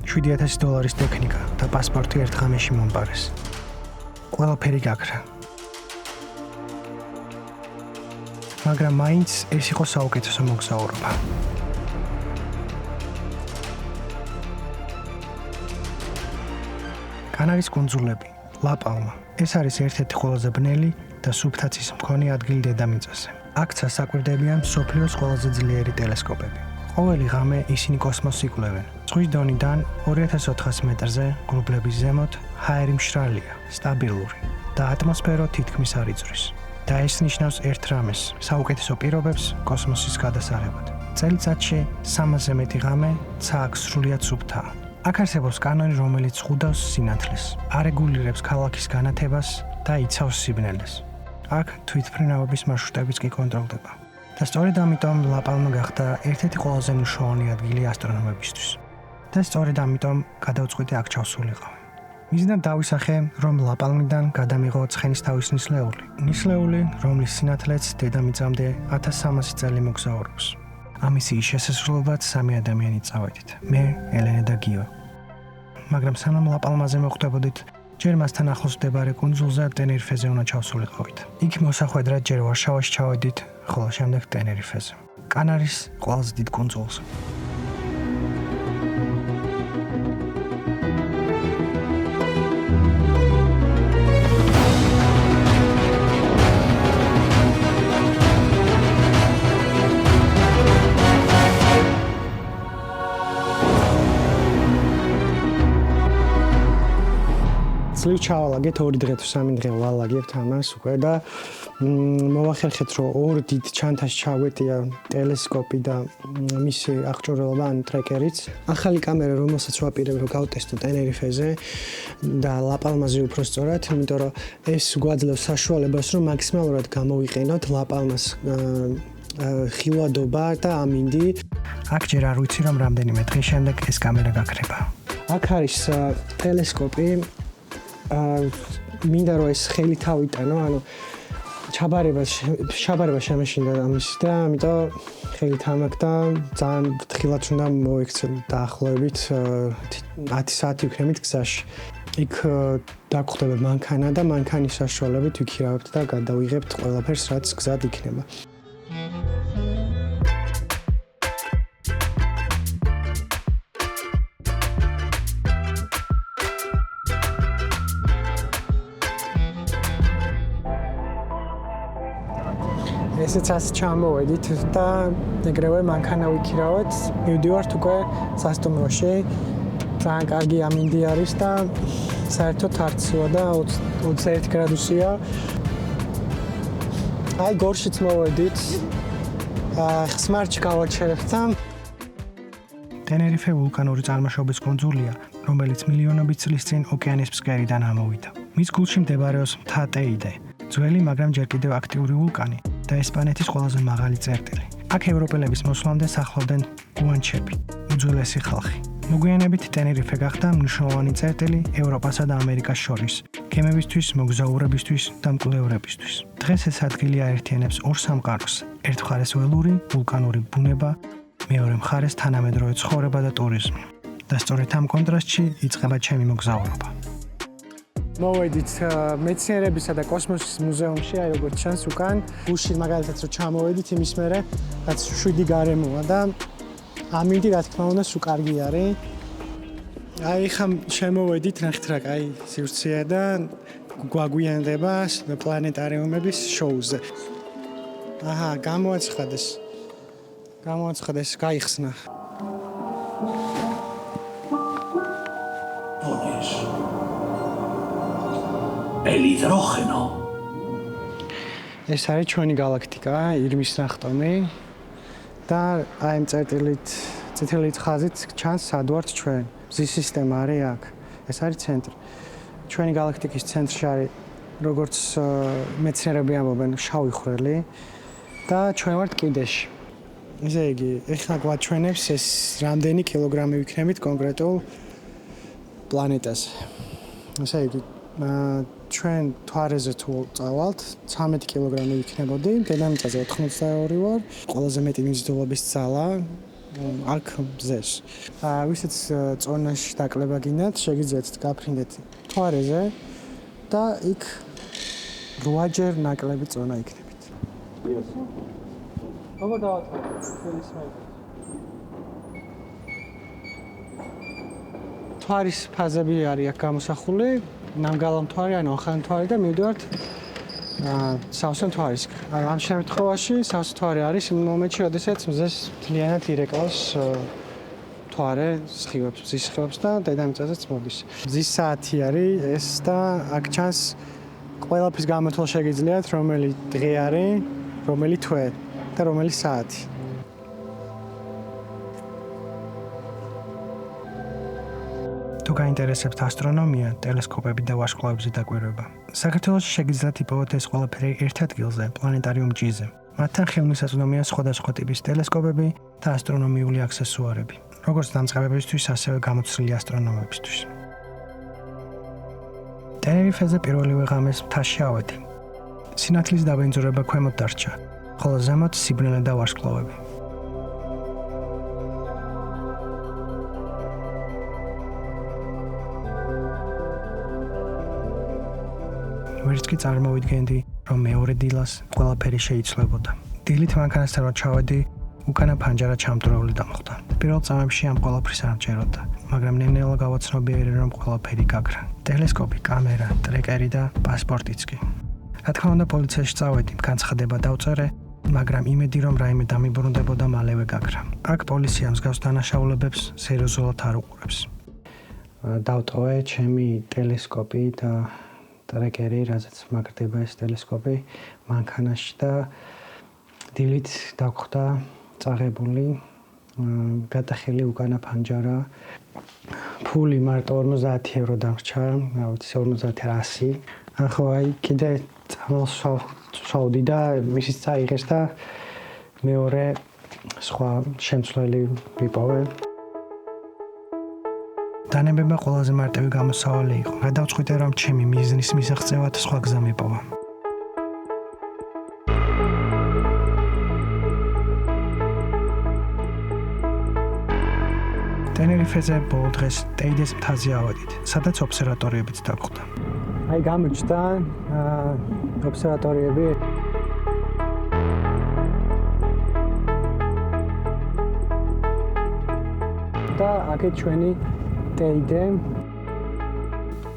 $7,000 ტექნიკა და პასპორტი ერთ ღამეში მომპარეს. ყველაფერი გაქრა. მაგრამ მაინც ეს იყო საუკეთესო მოგზაურობა. კანარის კუნძულები, ლა-პალმა. ეს არის ერთ-ერთი ყველაზე ბნელი და სუფთაცის მქონე ადგილი დედამიწაზე. აქ საკვირდებიან მსოფლიოს ყველაზე ძლიერი ტელესკოპები. ყოველი ღამე ისინი კოსმოსს იკვლევენ. ზღვის დონიდან 2400 მეტრზე გრუბლების ზემოთ ჰაერი მშრალია, სტაბილური და ატმოსფერო თითქმის არ იწვრის. და ეს ნიშნავს ერთ რამეს, საუკეთესო პირობებს კოსმოსის გადასაღებად. წელიწადში 300-ზე მეტი ღამე ცა აქ სრულიად სუფთაა. აქ არსებობს კანონი, რომელიც ხვდავს სინათლეს, არეგულირებს ქალაქის განათებას და იცავს სიბნელეს. აქ თვითმფრინავების მარშრუტებიც კი კონტროლდება. და სწორედ ამიტომ ლა-პალმა გახდა ერთ-ერთი ყველაზე მნიშვნელოვანი ადგილი ასტრონომებისთვის. და სწორედ ამიტომ გადავწყვიტე აქ ჩავსულიყავ. მიზნად დავისახე, რომ ლა-პალმიდან გადამიღო ცხენისთავის ნისლეული, რომლის სინათლეც დედამიწამდე 1300 წელი მოგზაურობს. ამ მისიის შესასრულებლად 3 ადამიანი წავედით. მე, ელენე და გიო. მაგრამ სანამ ლა-პალმაზე მოხვდებოდით, ჯერ მასთან ახლოს მდებარე კუნძულზე ტენერიფეზე უნდა ჩავსულიყავით. იქ მოსახვედრად ჯერ ვარშავაში ჩავედით, ხოლო შემდეგ ტენერიფეზე. კანარის ყველაზე დიდ კუნძულზე. ძლივ ჩავალაგეთ 2 დღე თუ 3 დღე ვალაგებთ ამას უკვე და მოვახერხეთ რომ 2 დიდ ჩანთაში ჩაგვეტია ტელესკოპი და მისი აღჭურვილობა ან ტრეკერიც. ახალი კამერა რომელსაც ვაპირებ რომ გავტესტო ტენერიფეზე და ლა-პალმაზე უფრო სწორად, იმიტომ რომ ეს გვაძლევს საშუალებას რომ მაქსიმალურად გამოვიყენოთ ლა-პალმას ხილვადობა და ამინდი. აქ ჯერ არ ვიცი რომ რამდენიმე დღის შემდეგ ეს კამერა გაქრება. აქ არის ტელესკოპი მინდა რომ ეს ხელით ავიტანო, ანუ ჩაბარება შემეშინდა ამის და ამიტომ ხელით ამაკ და ძალიან ფრთხილად უნდა მოიქცე დაახლოებით 10 საათი ვქნებით გზაში. იქ დაგხვდება მანქანა და მანქანის საშუალებით ვიქირავებთ და გადავიღებთ ყველაფერს, რაც გზად იქნება. ესეც ასე ჩამოვედით და ეგრევე მანქანა ვიქირავეთ. მივდივართ უკვე სასტუმროში. ძალიან კარგი ამინდი არის და საერთოდ არცია და 21 გრადუსია. აი გორშიც მოვედით. ხსმარჩი გავაჩერებთ. ტენერიფე ვულკანური წარმოშობის კუნძულია, რომელიც მილიონობით წლის წინ ოკეანის ფსკერიდან ამოვიდა. მის გულში მდებარეობს მთა ტეიდე, ძველი, მაგრამ ჯერ კიდევ აქტიური ვულკანი და ესპანეთის ყველაზე მაღალი წერტილი. აქ ევროპელების მოსვლამდე სახლობდნენ გუანჩები, უძველესი ხალხი. მოგვიანებით ტენერიფე გახდა მნიშვნელოვანი წერტილი ევროპასა და ამერიკას შორის, გემებისთვის, მოგზაურებისთვის და მკვლევრებისთვის. დღეს ეს ადგილი აერთიანებს ორ სამყაროს: ერთ მხარეს ველური, ვულკანური ბუნება, მეორე მხარეს თანამედროვე ცხოვრება და ტურიზმი. და სწორედ ამ კონტრასტში იწყება ჩემი მოგზაურობა. მოვედით მეცნიერებისა და კოსმოსის მუზეუმში, აი როგორც ჩანს უკან, გუშინ მაგალითად რომ ჩამოვედით იმის მერე, რაც 7 გარემოა და ამინდი რა თქმა უნდა სულ კარგი არის. აი ხა შემოვედით, ნახეთ რა კაი სივრცეა და გვაგვიანდება პლანეტარიუმების შოუზე. აჰა, გამოაცხადეს, გაიხსნა. Elhidrógeno. ეს არის ჩვენი galaktika, ირმის ნახტომი და აი ამ წითელი ხაზით ჩანს სად ვართ ჩვენ. მზის სისტემა არის აქ. ეს არის ცენტრი. ჩვენი galaktikas ცენტრში არის როგორც მეცნიერები ამბობენ შავი ხვრელი და ჩვენ ვართ კიდეში. ესე იგი, ეხლა გვაჩვენებს ეს რამდენი კილოგრამი ვიქნებით კონკრეტულ პლანეტაზე. ესე იგი, ჩვენ თვარეზე თუ წავალთ 13 კილოგრამი ვიქნებოდი, დედამიწაზე 82 ვარ, ყველაზე მეტი მიმზიდველობის ძალა აქ მზეს. ვისაც წონაში დაკლება გინდათ, შეგიძლიათ გაფრინდეთ მთვარეზე და იქ 8-ჯერ ნაკლები წონა იქნებით. როგორ დავაწყოთ? მთვარის ფაზები არის აქ გამოსახული, ნამგალა მთვარი, ანუ ახალი მთვარი და მივდივართ სავსე მთვარისკენ. ამ შემთხვევაში სავსე მთვარი არის იმ მომენტში, როდესაც მზეს მთლიანად ირეკლავს მთვარე სხივებს, მზის სხივებს და დედამიწაზეც მოდის. მზის საათი არის ეს და აქ ჩანს ყველაფრის გამოთვალ შეგიძლიათ, რომელი დღე არის, რომელი თვე და რომელი საათი. თუ გაინტერესებთ ასტრონომია, ტელესკოპები და ვარსკვლავებზე დაკვირვება, საქართველოში შეგიძლიათ იპოვოთ ეს ყველაფერი ერთ ადგილზე, პლანეტარიუმ G-ზე. მათთან ხელმისაწვდომია სხვადასხვა ტიპის ტელესკოპები და ასტრონომიული აქსესუარები, როგორც დამწყებებისთვის, ასევე გამოცდილი ასტრონომებისთვის. ტენერიფეზე პირველივე ღამეს მთაში ავედი. სინათლის დაბინძურება ქვემოთ დარჩა, ხოლო ზემოთ სიბნელე და ვარსკვლავები. ვერც კი წარმოვიდგენდი, რომ მეორე დილას ყველაფერი შეიცვლებოდა. დილით მანქანასთან რო ჩავედი, უკანა ფანჯარა ჩამტვრეული დამხვდა. პირველ წამებში ამ ყველაფრის არ მჯეროდა, მაგრამ ნელ-ნელა გავაცნობიერე, რომ ყველაფერი გაქრა. ტელესკოპი, კამერა, ტრეკერი და პასპორტიც კი. რა თქმა უნდა, პოლიციაში წავედი, განცხადება დავწერე, მაგრამ იმედი, რომ რაიმე დამიბრუნდებოდა, მალევე გაქრა. აქ პოლიცია მსგავს დანაშაულებებს სერიოზულად არ უყურებს. დავტოვე ჩემი ტელესკოპი და ტრეკერი, რაზეც მაგრდება ეს ტელესკოპი მანქანაში და დილით დაგხვდა წაღებული, გადახელი უკანა ფანჯარა. ფული მარტო 50 евро დამრჩა, რა ვიცი 50-100. ახლა აი კიდე წავდი და მისიც წაიღეს და მეორე სხვა შემცვლელი ვიპოვე. დანებება ყველაზე მარტივი გამოსავალი იყო. გადავწყვიტე, რომ ჩემი მიზნის მისაღწევად სხვა გზა მიპოვა. ტენერიფეზე ბოლო დღეს ტეიდეს მთაზე ავედით, სადაც ობსერვატორიებიც დაგხვდა. აი გამოჩნდა ობსერვატორიები. და აქეთ ჩვენი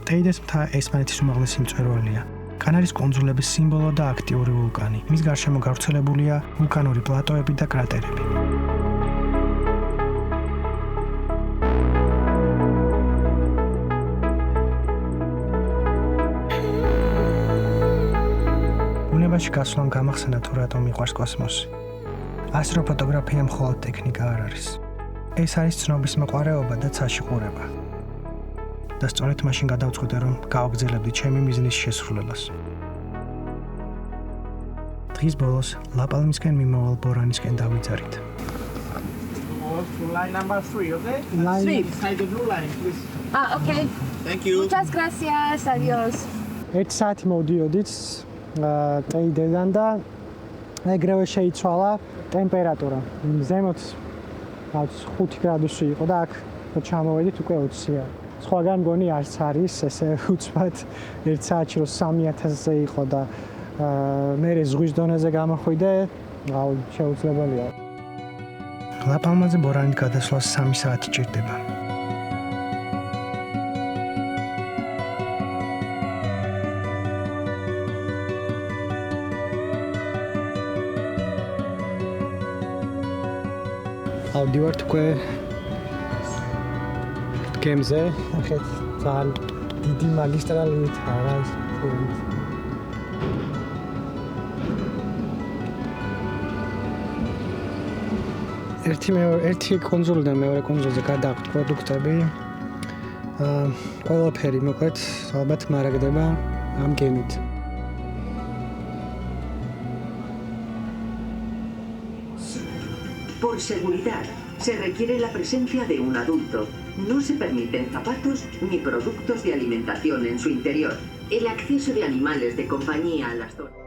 ტეიდეს მთა ესპანეთის უმაღლესი მწვერვალია. კანარის კუნძულების სიმბოლო და აქტიური ვულკანი. მის გარშემო გავრცელებულია ვულკანური პლატოები და კრატერები. ბუნებაში გასვლამ გამახსენდა თუ რატომ მიყვარს კოსმოსი. ასტროფოტოგრაფია მხოლოდ ტექნიკა არ არის. ეს არის ცნობის მოყვარეობა და ცაშიყურება. და სწორედ მაშინ გადავწყვიტე, რომ გავაგრძელებდი ჩემი მიზნის შესრულებას. დღის ბოლოს ლაპალმისკენ მიმავალ ბორანისკენ დავიძარით. Line number 3, okay? 3. Beside the blue line, please. Okay. Thank you. Muchas gracias. Adiós. 1 საათი მოვდიოდით ტეიდედან და ეგრევე შეიცვალა ტემპერატურა. ზემოთ 5 გრადუსი იყო და აქ ჩამოვედით უკვე 20-ია. სხვაგან მგონი არც არის ესე უცბად 1 საათში რომ 3000-ზე იყო და მე ზღვის დონეზე გამოხვიდე, შეუძლებელია. ლაპალმაზე ბორანით გადასვლას 3 საათი ჭირდება. ავდივართ უკვე გემზე, ახეთ ძალიან დიდი მაგისტრალით არა ეს. ერთი კონსოლიდან მეორე კონსოლზე გადააქვთ პროდუქტები. ყველაფერი მოკლედ ალბათ მარაგდება ამ გემით. Por seguridad, se requiere la presencia de un adulto. No se permiten zapatos ni productos de alimentación en su interior. El acceso de animales de compañía a las zonas.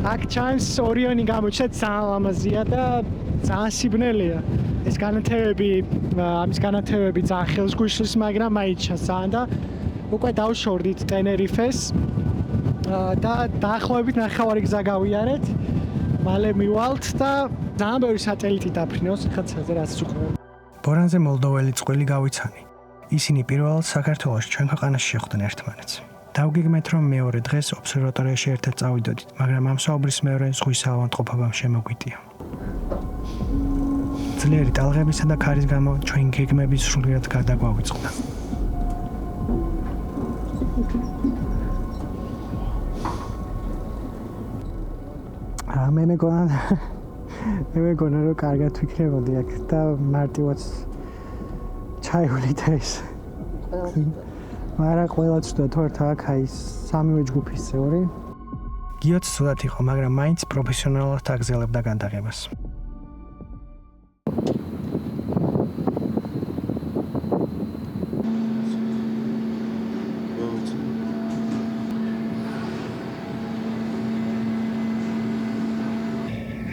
აქ ჩანს ორიონი გამოჩნდა ძალიან ლამაზია და ძალიან სიბნელეა. ეს განათებები, ამის განათებები ძალიან ხელს გუშლის, მაგრამ მაინც ძალიან და უკვე დავშორდით ტენერიფეს და დაახლოებით ნახევარი გზა გავიარეთ. მალე მივალთ და ძალიან ბევრი სატელიტი დაფრინავს ხაცაზე რაც უყურებ. ბორანზე მოლდოველი წყვილი გავიცანი. ისინი პირველად საქართველოში ჩვენ ქვეყანაში შეხვდნენ ერთმანეთს. დავგეგმეთ რომ მეორე დღეს ობსერვატორიაში ერთად წავიდოდით, მაგრამ ამ საუბრის მეორე ზღვის ავადმყოფობამ შემოგვიტია. ძლიერი ტალღებისა და ქარის გამო ჩვენ გეგმები სრულიად გადაგვავიწყდა. მე მეგონა რომ კარგად ვიქნებოდი აქ და მარტივად ჩაივიდით ეს. მაგრამ ყველა ცუდა თორთა აქ აი სამივე ჯგუფის წევრი. გიოც ცუდად იყო, მაგრამ მაინც პროფესიონალურად აგზელებდა გადაღებას.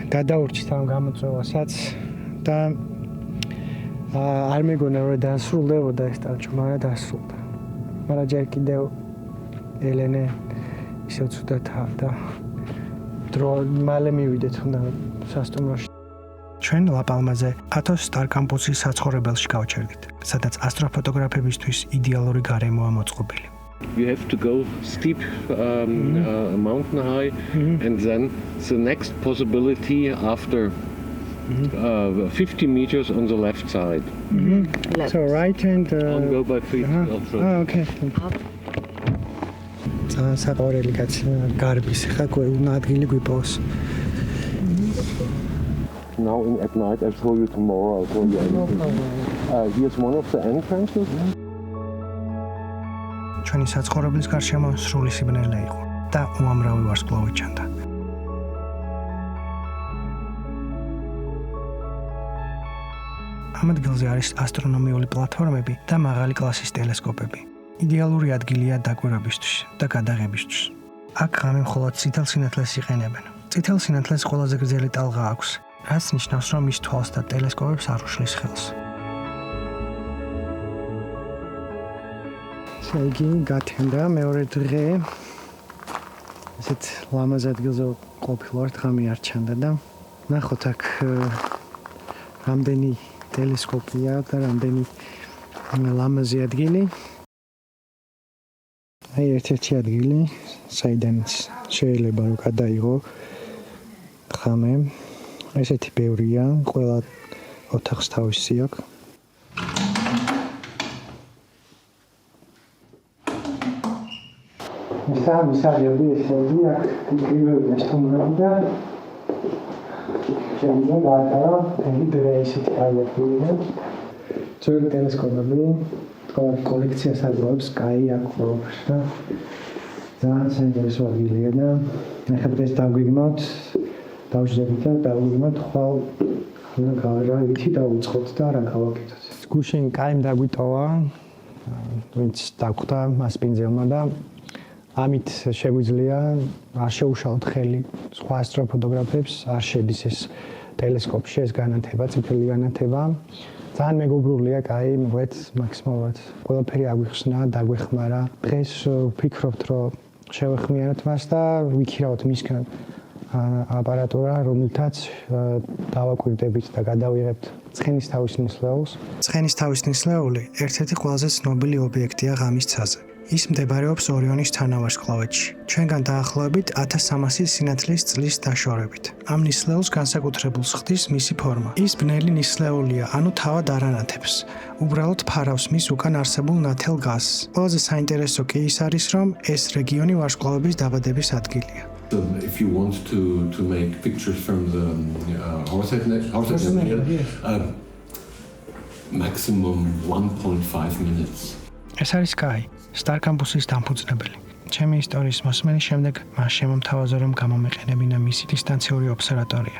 გადაურჩით ამ გამოწვევასაც და არ მეგონა რომ დასრულდებოდა ეს ტაჭო, მაგრამ დასრულდა. მაგრამ ჯერ კიდევ ელენე ისევ ცუდად და დრო მალე მივიდეთ უნდა სასტუმროში. ჩვენ ლა-პალმაზე ათოს სტარ კამპუსის საცხოვრებელში გავჩერდით, სადაც ასტროფოტოგრაფებისთვის იდეალური გარემოა მოწყობილი. You have to go steep mountain high and then the next possibility after 50 meters on the left side. So right and Go by feet. Okay. საყურელი კაცი გარბის ხა უნდა ადგილი გვიპოვოს. Now at night I'll show you tomorrow. I'll show you everything. Here's one of the entrances. ჩვენი საცხოვრებლის გარშემო სრული სიბნელე იყო და უამრავი ვარსკვლავი ჩანდა. ამ ადგილზე არის ასტრონომიული პლატფორმები და მაღალი კლასის ტელესკოპები. იდეალური ადგილია დაკვირვებისთვის და გადაღებისთვის. აქ ღამე მხოლოდ წითელ სინათლეს იყენებენ. წითელ სინათლეს ყველაზე გრძელი ტალღა აქვს, რაც ნიშნავს, რომ ის თვალს და ტელესკოპებს არ უშლის ხელს. იგი გათენდა მეორე დღე. ესეთ ლამაზ ადგილზე ყოფილვართ, ღამე არ ჩანდა და ნახოთ აქ რამდენი ტელესკოპია და რამდენი ლამაზი ადგილი. აი ერთ-ერთი ადგილი, საიდანაც შეიძლება რომ გადაიღო ღამე. ესეთი ბევრია, ყველა ოთახს თავისი აქვს. მისაღები ესეთი აქ იგივე სტუმრები და შემდგომ გაატარა თემი დრეისით აიყვნენ. ძველი ტელესკოპები კოლექციას აძლევს კაი აქ პროფს და ძალიან საინტერესო ადგილია და ახლა დღეს დავგვიგმოთ დავждებით და დავგვიგმოთ ხვალ გავარავითი დავუწყოთ და რა გავაკეთოთ. გუშინ კაიმ დაგვიტოვა ვინც დაგვხვდა მასპინძელმა და ამით შეგვიძლია არ შეუშალოთ ხელი სხვა ასტროფოტოგრაფებს, არ შედის ეს ტელესკოპში ეს განათება, წითელი განათება. ძალიან მეგობრულია, კაი, მოვეთ მაქსიმალურად. ყველაფერი აგვიხსნა, დაგვეხმარა. დღეს ვფიქრობთ, რომ შევეხმიანოთ მას და ვიქირავთ მისგან აპარატურა, რომელთაც დავაკვირდებით და გადავიღებთ ცხენის თავის ნისლეულს. ცხენის თავის ნისლეული ერთ-ერთი ყველაზე ცნობილი ობიექტია ღამის ცაზე. ის მდებარეობს ორიონის თანავარსკვლავედში. ჩვენგან დაახლოებით 1300 სინათლის წლის დაშორებით. ამ ნისლეულს განსაკუთრებულს ხდის მისი ფორმა. ის ბნელი ნისლეულია, ანუ თავად არ ანათებს. უბრალოდ ფარავს მის უკან არსებულ ნათელ გაზს. ყველაზე საინტერესო კი ის არის, რომ ეს რეგიონი ვარსკვლავების დაბადების ადგილია. If you want to make pictures from the Horsehead maximum 1.5 minutes. ეს არის კაი, სტარ კამპუსის დამფუძნებელი. ჩემი ისტორიის მოსმენის შემდეგ მას შემომთავაზა რომ გამომეყენებინა მისი დისტანციური ობსერვატორია.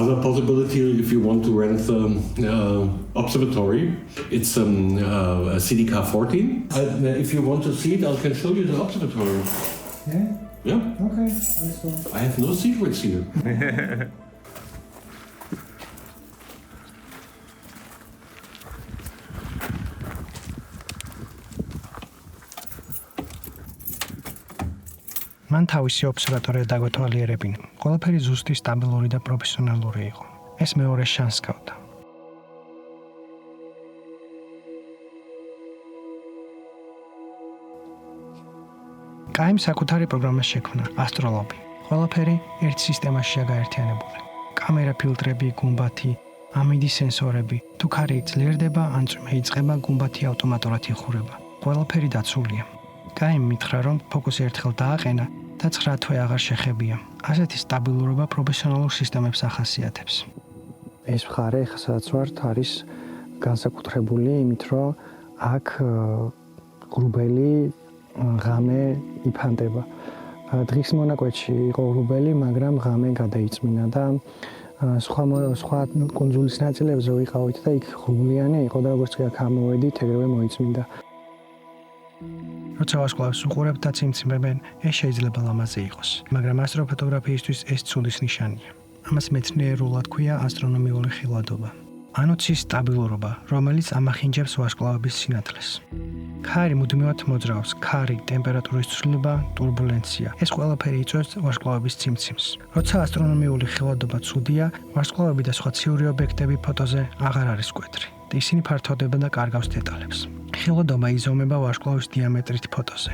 Other possibility, if you want to rent the observatory, it's a CDK 14. If you want to see it, I can show you the observatory. Yeah? Yeah. Okay, understood. I have no secrets here. მან თავისი ობსერვატორია დაგვეთვალიერებინა. ყველაფერი ზუსტი, სტაბილური და პროფესიონალური იყო. ეს მეორე შანსს გავდა. კაიმ საკუთარი პროგრამა შექმნა, ასტროლობი. ყველაფერი ერთ სისტემაშია გაერთიანებული. კამერა, ფილტრები, გუმბათი, ამინდის სენსორები. თუ ქარი ძლიერდება, ან წვიმა იწყება, გუმბათი ავტომატურად იხურება. ყველაფერი დაცულია. კაიმ მითხრა, რომ ფოკუსი ერთხელ დააყენა და 9 თვე აღარ შეხებია. ასეთი სტაბილურობა პროფესიონალურ სისტემებს ახასიათებს. ეს მხარე, სადაც ვართ, არის განსაკუთრებული იმით, რომ აქ ღრუბელი ღამე იფანტება. დღის მონაკვეთში იყო ღრუბელი, მაგრამ ღამე გადაიწმინა და სხვა კუნძულის ნაწილებზე ვიყავით და იქ ღრუბლიანი იყო და როგორც კი აქ ამოვედით, ეგრევე მოიწმინდა. როცა ვარსკვლავს უყურებთ და ციმციმებენ, ეს შეიძლება ლამაზი იყოს, მაგრამ ასტროფოტოგრაფიისთვის ეს ცუდის ნიშანია. ამას მეცნიერულად ქვია ასტრონომიული ხილვადობა. ანუ ცის სტაბილურობა, რომელიც ამახინჯებს ვარსკვლავების სინათლეს. ქარი მუდმივად მოძრაობს, ქარი, ტემპერატურის ცვლილება, ტურბულენცია. ეს ყველაფერი იწვევს ვარსკვლავების ციმციმს. როცა ასტრონომიული ხილვადობა ცუდია, ვარსკვლავები და სხვა ციური ობიექტები ფოტოზე აღარ არის მკვეთრი. ისინი ფართოვდება და კარგავს დეტალებს. ხილვადობა იზომება ვარსკვლავის დიამეტრით ფოტოზე.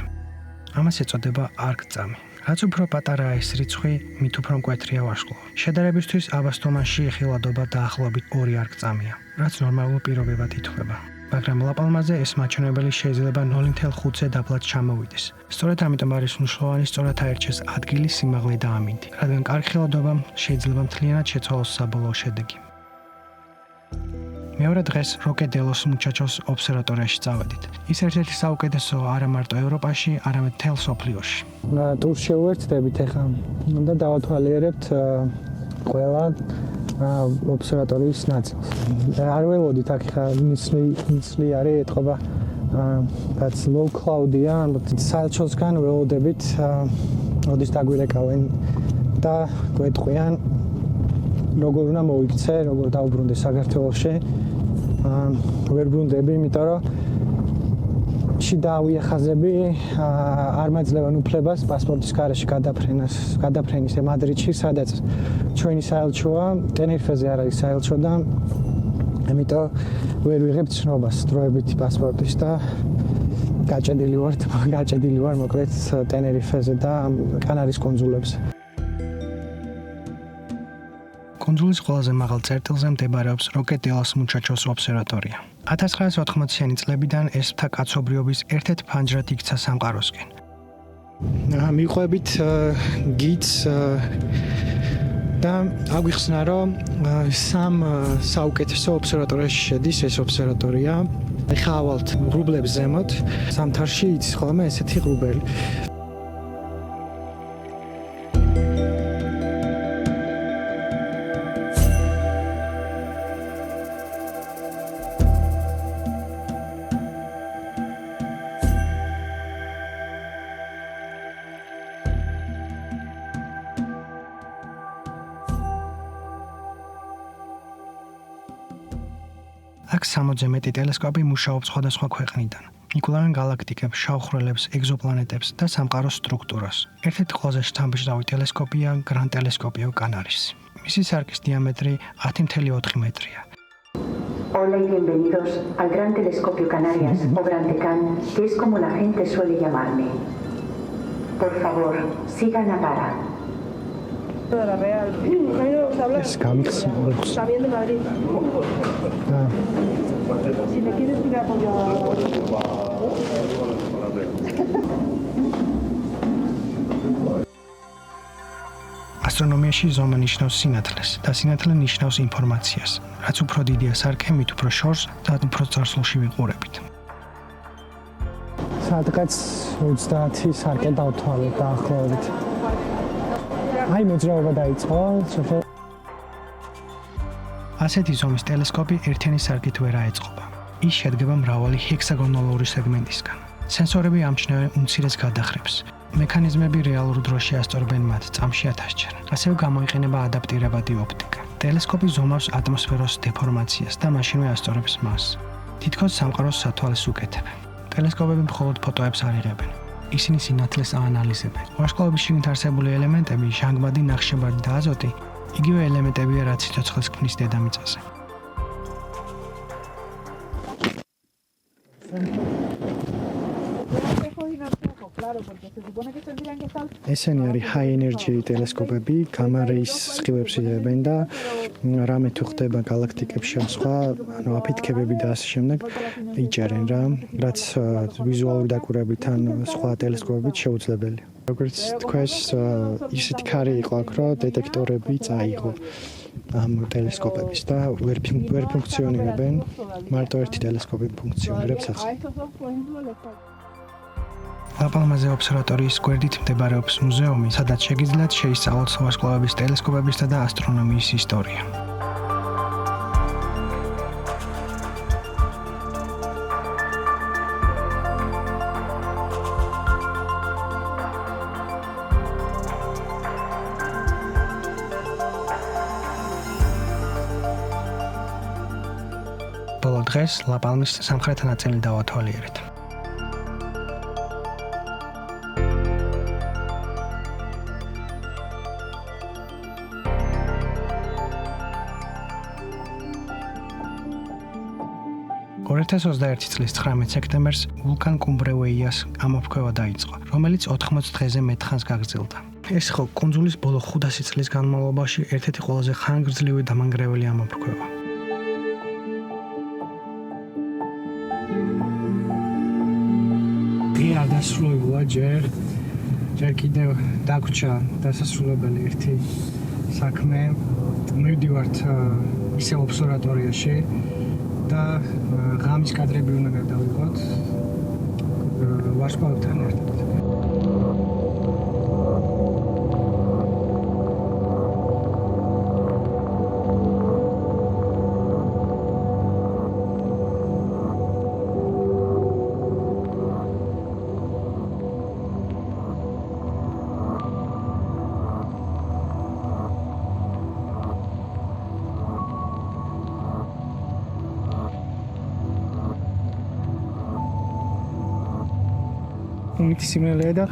ამას ეწოდება არკწამი. რაც უფრო პატარაა ეს რიცხვი, მით უფრო მკვეთრია ვარსკვლავი. შედარებისთვის აბასთომანში ხილვადობა დაახლოებით 2 არკწამია, რაც ნორმალურ პირობებად ითვლება. მაგრამ ლაპალმაზე ეს მაჩვენებელი შეიძლება 0.5-ზე დაბლად ჩამოვიდეს. სწორედ ამიტომ არის მნიშვნელოვანი სწორად აერჩეს ადგილი, სიმაღლე და ამინდი, რადგან კარგი ხილვადობამ შეიძლება მთლიანად შეცვალოს საბოლოო შედეგი. მეორე დღეს როკე დე ლოს მუჩაჩოს ობსერვატორიაში წავედით. ის ერთ-ერთი საუკეთესო არა მარტო ევროპაში, არამედ მთელ მსოფლიოში. ტურს შევუერთდებით ახლა და დავათვალიერებთ ყველა ობსერვატორიის ნაწილს. არ ველოდით აქ ხა ნისლი არის, ეთყობა რაც low cloud-ია, საელჩოსგან ველოდებით ოდის დაგვირეკავენ და გვეტყვიან როგორ უნდა მოიქცე, როგორ დაუბრუნდე საქართველოში. ვერ ბრუნდები, იმიტომ რომ დავიახაზები არ მაძლევენ უფლებას პასპორტის გარეშე გადაფრენის მადრიდში, სადაც ჩვენი საელჩოა, ტენერიფეზე არ არის საელჩო და ამიტომ ვერ ვიღებ ცნობას დროებითი პასპორტის და გაჭედილი ვარ მოკლედ ტენერიფეზე და კანარის კუნძულებზე. კუნძულის ყველაზე მაღალ წერტილზე მდებარეობს როკე დე ლოს მუჩაჩოს ობსერვატორია. 1980-იანი წლებიდან ეს მთა კაცობრიობის ერთ-ერთ ფანჯრად იქცა სამყაროსკენ. მიყვებით გიდს და აგვიხსნა, რომ 3 საუკეთესო ობსერვატორიაში შედის ეს ობსერვატორია. ეხლა ავალთ ღრუბლებს ზემოთ, ზამთარში იცის ხოლმე ესეთი ღრუბელი. აქ 60-ზე მეტი ტელესკოპი მუშაობს სხვადასხვა ქვეყნიდან. იკვლევენ galaktikებს, შავხრელებს, ეგზოპლანეტებს და სამყაროს სტრუქტურას. ერთ-ერთი ყველაზე შთამბეჭდავი ტელესკოპია Gran Telescopio Canaris. მისი სარკის დიამეტრი 10.4 მეტრია. Hola y bienvenidos al Gran Telescopio Canarias o Gran Tecan, que es como la gente suele llamarme. Por favor, sigan a Gara. De la Real. Está bien de Madrid. Si me quieres ir a apoyar. ასტრონომიაში ზომა ნიშნავს სინათლეს და სინათლე ნიშნავს ინფორმაციას. რაც უფრო დიდია სარკე, მით უფრო შორს და უფრო წარსულში ვიყურებით. სადღაც 30 სარკე დავთვალეთ დაახლოებით. აი მოძრაობა დაიწყო. ასეთი ზომის ტელესკოპი ერთიანი სარკით ვერ აეწყობა. ის შედგება მრავალი ჰექსაგონალური სეგმენტისგან. სენსორები ამჩნევენ უმცირეს გადახრებს. მექანიზმები რეალურ დროში ასწორებენ მათ წამში 1000-ჯერ. ასევე გამოიყენება ადაპტირებადი ოპტიკა. ტელესკოპი ზომავს ატმოსფეროს დეფორმაციას და მაშინვე ასწორებს მას. თითქოს სამყაროს სათვალეს უკეთებენ. ტელესკოპები მხოლოდ ფოტოებს არ იღებენ. ისინი სინათლეს აანალიზებენ. ვარსკვლავების შიგნით არსებული ელემენტები, ჟანგბადი, ნახშირბადი და აზოტი, იგივე ელემენტებია, რაც სიცოცხლეს ქმნის დედამიწაზე. ესენი არის high energy ტელესკოპები, gamma rays სხივებს იღებენ და რამე თუ ხდება galaktikებში ან სხვა, ანუ აფეთქებები და ასე შემდეგ იჭერენ რა, რაც ვიზუალური დაკვირვებით ან სხვა ტელესკოპებით შეუძლებელია. როგორც თქვენს ისეთი ქარი იყო აქ, რომ დეტექტორები წაიღო ამ ტელესკოპების და ვერ ფუნქციონირებენ, მარტო ერთი ტელესკოპი ფუნქციონირებს ახლა. ლაპალმაზე ობსერვატორიის გვერდით მდებარეობს მუზეუმი, სადაც შეგიძლიათ შეისწავლოთ ვარსკვლავების ტელესკოპებისა და ასტრონომიის ისტორია. ბოლო დღეს ლაპალმის სამხრეთ ნაწილი დავათვალიერეთ. წლის 19 სექტემბერს ვულკან კუმბრევეიას ამოფრქვევა დაიწყო, რომელიც 80 დღეზე მეტხანს გაგრძელდა. ეს იყო კუნძულის ბოლო 500 წლის განმავლობაში ერთ-ერთი ყველაზე ხანგრძლივი დამანგრეველი ამოფრქვევა. ღია დასრულებულა ჯერ კიდევ დაგვრჩა დასასრულებელი ერთი საქმე. მივდივართ ისევ ობსერვატორიაში და ღამის კადრები უნდა გადავიღოთ ვარსკვლავთან ერთად. მითისიმელია და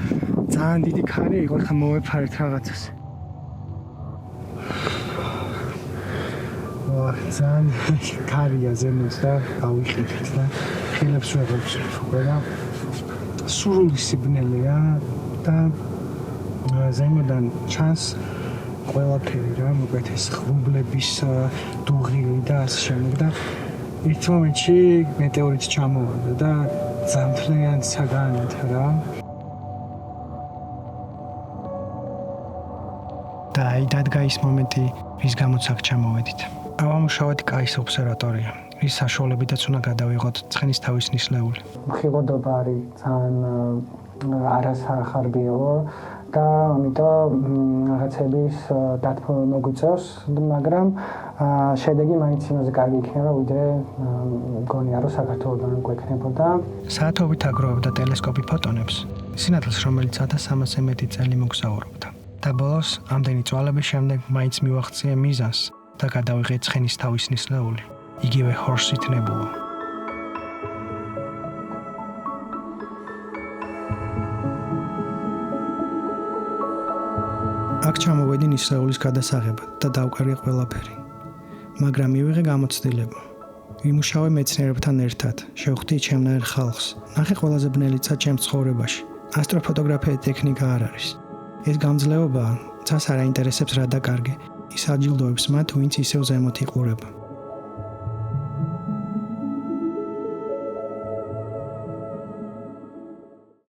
ძალიან დიდი ქარი იყო, ხა მოვეფარეთ რაღაცას. ძალიან ქარია ზემოთ და გავიხილეთ და ხილებს ვეღებს უკვე და სრული სიბნელეა და ზემოდან ჩანს ყველაფერი რა, მოკლედ ეს ღრუბლების დუღილი და ასე შემდეგ და ერთ მომენტში მეტეორიტი ჩამოვარდა და ზამთრიან საგანით რა. და დადგა ის მომენტი, რის გამოც აქ ჩამოვედით. ავამუშავეთ კაის ობსერვატორია, რის საშუალებითაც უნდა გადავიღოთ ცხენის თავის ნისლეული. მხილოდობა არის ძალიან არასახარბიელო და ამიტომ რაღაცების დათმობა მოგვიწევს, მაგრამ შედეგი მაინც იმაზე კარგი იქნება, ვიდრე მგონია რომ საქართველოსთან გვექნებოდა. საათობით აგროვებდა ტელესკოპი ფოტონებს, სინათლეს, რომელიც 1300-ზე მეტი წელი მოგზაურობდა. და ბოლოს, ამდენი წვალების შემდეგ მაინც მივაღწია მიზანს და გადავიღე ცხენის თავის ნისლეული, იგივე ჰორსით ნებულა. აქ ჩამოვედი ნისლეულის გადასაღებად და დავკარგე ყველაფერი. მაგრამ მივიღე გამოცდილება. ვიმუშავე მეცნიერებთან ერთად, შევხვდი ჩემნაირ ხალხს. ნახე ყველაზე ბნელი წა ჩემს ცხოვრებაში. ასტროფოტოგრაფია ტექნიკა არ არის. ეს გამძლეობაა, წას არ აინტერესებს რა დაკარგე. ის აჯილდოებს მათ, ვინც ისევ ზემოთ იყურება.